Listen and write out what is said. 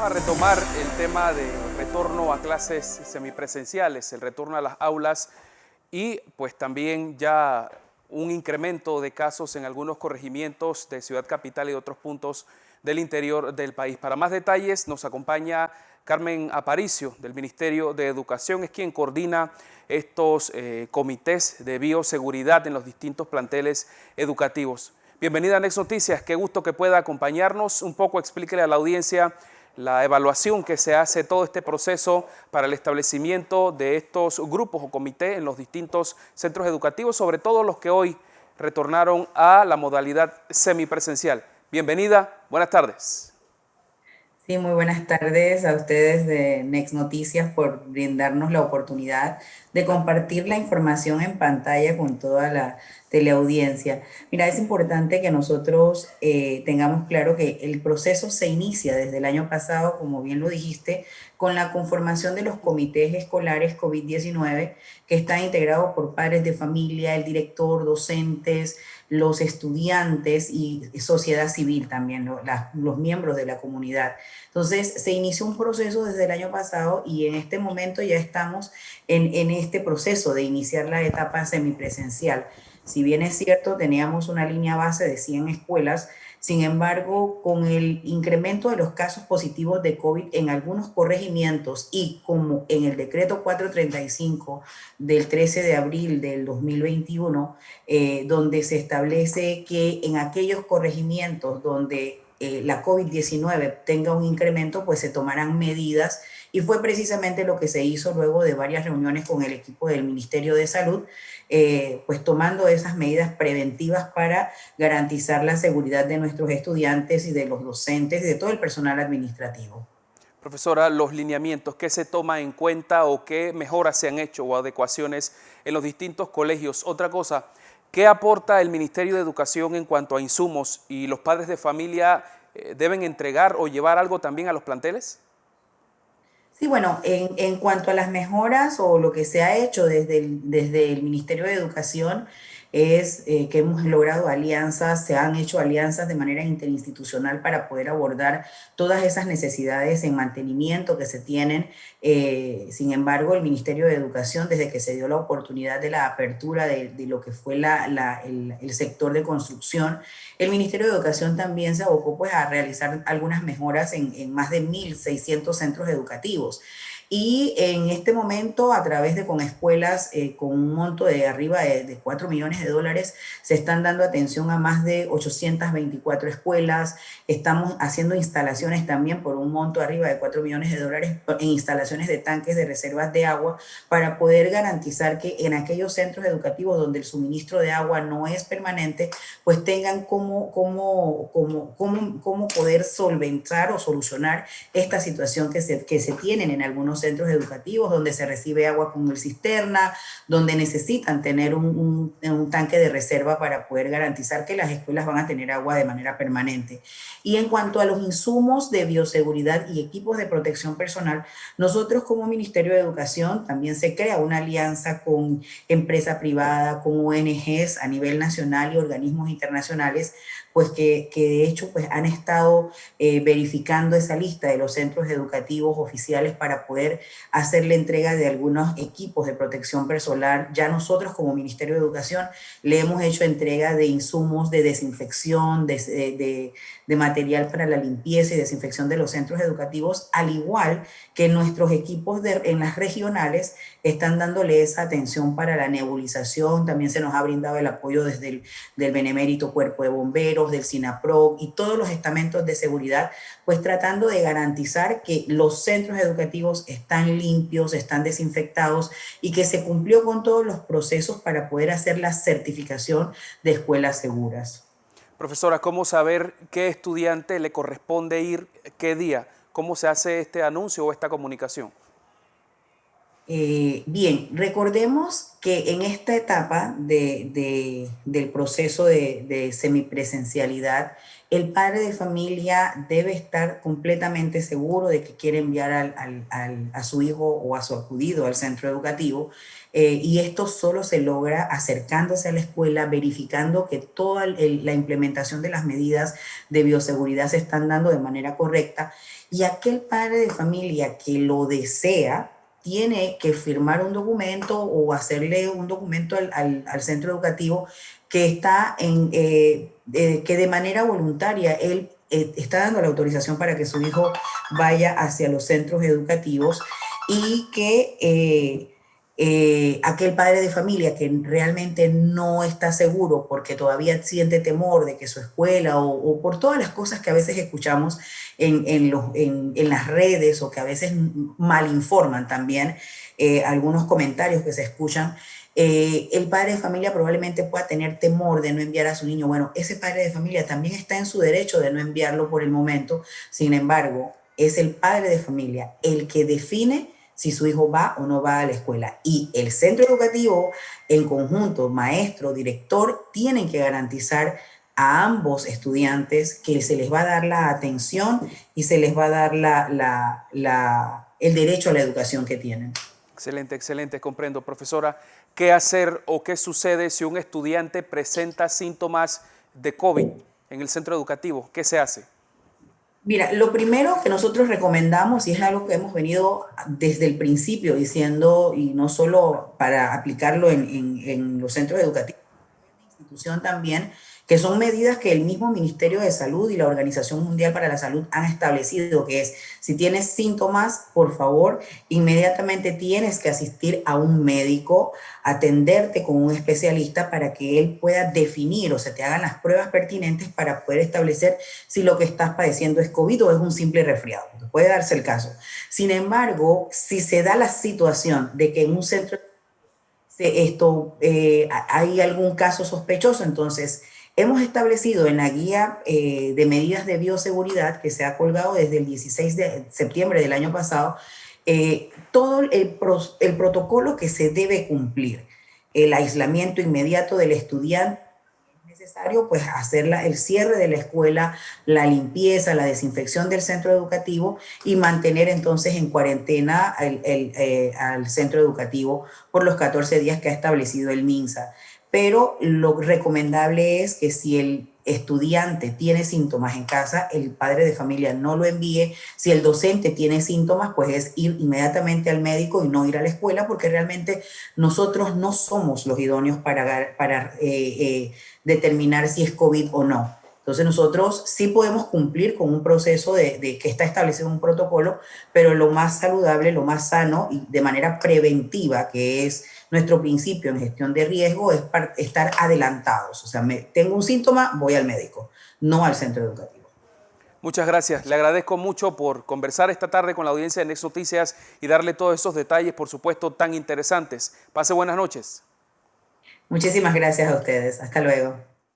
a retomar el tema de retorno a clases semipresenciales, el retorno a las aulas y pues también ya un incremento de casos en algunos corregimientos de Ciudad Capital y de otros puntos del interior del país. Para más detalles nos acompaña Carmen Aparicio del Ministerio de Educación, es quien coordina estos comités de bioseguridad en los distintos planteles educativos. Bienvenida a Next Noticias, qué gusto que pueda acompañarnos. Un poco explíquele a la audiencia la evaluación que se hace todo este proceso para el establecimiento de estos grupos o comités en los distintos centros educativos, sobre todo los que hoy retornaron a la modalidad semipresencial. Bienvenida, buenas tardes. Sí, muy buenas tardes a ustedes de Next Noticias por brindarnos la oportunidad de compartir la información en pantalla con toda la teleaudiencia. Mira, es importante que nosotros tengamos claro que el proceso se inicia desde el año pasado, como bien lo dijiste, con la conformación de los comités escolares COVID-19 que están integrados por padres de familia, el director, docentes, los estudiantes y sociedad civil también, los miembros de la comunidad. Entonces, se inició un proceso desde el año pasado y en este momento ya estamos en este proceso de iniciar la etapa semipresencial. Si bien es cierto, teníamos una línea base de 100 escuelas, sin embargo, con el incremento de los casos positivos de COVID en algunos corregimientos y como en el decreto 435 del 13 de abril del 2021, donde se establece que en aquellos corregimientos donde la COVID-19 tenga un incremento, pues se tomarán medidas y fue precisamente lo que se hizo luego de varias reuniones con el equipo del Ministerio de Salud, pues tomando esas medidas preventivas para garantizar la seguridad de nuestros estudiantes y de los docentes y de todo el personal administrativo. Profesora, los lineamientos, ¿qué se toma en cuenta o qué mejoras se han hecho o adecuaciones en los distintos colegios? Otra cosa, ¿qué aporta el Ministerio de Educación en cuanto a insumos y los padres de familia deben entregar o llevar algo también a los planteles? Sí, bueno, en cuanto a las mejoras o lo que se ha hecho desde el Ministerio de Educación es que hemos logrado alianzas, se han hecho alianzas de manera interinstitucional para poder abordar todas esas necesidades en mantenimiento que se tienen. Sin embargo, el Ministerio de Educación, desde que se dio la oportunidad de la apertura de lo que fue el sector de construcción, el Ministerio de Educación también se abocó pues, a realizar algunas mejoras en más de 1.600 centros educativos. Y en este momento, a través de con escuelas con un monto de arriba de 4 millones de dólares, se están dando atención a más de 824 escuelas. Estamos haciendo instalaciones también por un monto arriba de 4 millones de dólares en instalaciones de tanques de reservas de agua para poder garantizar que en aquellos centros educativos donde el suministro de agua no es permanente, pues tengan cómo poder solventar o solucionar esta situación que se tienen en algunos centros educativos donde se recibe agua con el cisterna, donde necesitan tener un tanque de reserva para poder garantizar que las escuelas van a tener agua de manera permanente. Y en cuanto a los insumos de bioseguridad y equipos de protección personal, nosotros como Ministerio de Educación también se crea una alianza con empresa privada, con ONGs a nivel nacional y organismos internacionales, pues que de hecho pues han estado verificando esa lista de los centros educativos oficiales para poder hacer la entrega de algunos equipos de protección personal. Ya nosotros como Ministerio de Educación le hemos hecho entrega de insumos de desinfección, de material para la limpieza y desinfección de los centros educativos, al igual que nuestros equipos en las regionales están dándole esa atención para la nebulización. También se nos ha brindado el apoyo desde el del Benemérito Cuerpo de Bomberos, del SINAPROC y todos los estamentos de seguridad, pues tratando de garantizar que los centros educativos están limpios, están desinfectados y que se cumplió con todos los procesos para poder hacer la certificación de escuelas seguras. Profesora, ¿cómo saber qué estudiante le corresponde ir qué día? ¿Cómo se hace este anuncio o esta comunicación? Bien, recordemos que en esta etapa del proceso de semipresencialidad, el padre de familia debe estar completamente seguro de que quiere enviar a su hijo o a su acudido al centro educativo, y esto solo se logra acercándose a la escuela, verificando que toda la implementación de las medidas de bioseguridad se están dando de manera correcta, y aquel padre de familia que lo desea tiene que firmar un documento o hacerle un documento al centro educativo que está que de manera voluntaria él está dando la autorización para que su hijo vaya hacia los centros educativos, y que aquel padre de familia que realmente no está seguro porque todavía siente temor de que su escuela o por todas las cosas que a veces escuchamos en las redes, o que a veces malinforman también, algunos comentarios que se escuchan, el padre de familia probablemente pueda tener temor de no enviar a su niño. Bueno, ese padre de familia también está en su derecho de no enviarlo por el momento. Sin embargo, es el padre de familia el que define si su hijo va o no va a la escuela. Y el centro educativo, en conjunto, maestro, director, tienen que garantizar a ambos estudiantes que se les va a dar la atención y se les va a dar el derecho a la educación que tienen. Excelente, excelente, comprendo. Profesora, ¿qué hacer o qué sucede si un estudiante presenta síntomas de COVID en el centro educativo? ¿Qué se hace? Mira, lo primero que nosotros recomendamos, y es algo que hemos venido desde el principio diciendo, y no solo para aplicarlo en los centros educativos, institución también, que son medidas que el mismo Ministerio de Salud y la Organización Mundial para la Salud han establecido, que es, si tienes síntomas, por favor, inmediatamente tienes que asistir a un médico, atenderte con un especialista para que él pueda definir o se te hagan las pruebas pertinentes para poder establecer si lo que estás padeciendo es COVID o es un simple resfriado. Puede darse el caso. Sin embargo, si se da la situación de que en un centro hay algún caso sospechoso, entonces hemos establecido en la guía de medidas de bioseguridad que se ha colgado desde el 16 de septiembre del año pasado, todo el protocolo que se debe cumplir, el aislamiento inmediato del estudiante, necesario pues hacer el cierre de la escuela, la limpieza, la desinfección del centro educativo, y mantener entonces en cuarentena al centro educativo por los 14 días que ha establecido el MINSA. Pero lo recomendable es que si el estudiante tiene síntomas en casa, el padre de familia no lo envíe. Si el docente tiene síntomas, pues es ir inmediatamente al médico y no ir a la escuela, porque realmente nosotros no somos los idóneos para determinar si es COVID o no. Entonces nosotros sí podemos cumplir con un proceso de que está establecido un protocolo, pero lo más saludable, lo más sano y de manera preventiva, que es nuestro principio en gestión de riesgo, es estar adelantados. O sea, tengo un síntoma, voy al médico, no al centro educativo. Muchas gracias. Le agradezco mucho por conversar esta tarde con la audiencia de Next Noticias y darle todos esos detalles, por supuesto, tan interesantes. Pase buenas noches. Muchísimas gracias a ustedes. Hasta luego.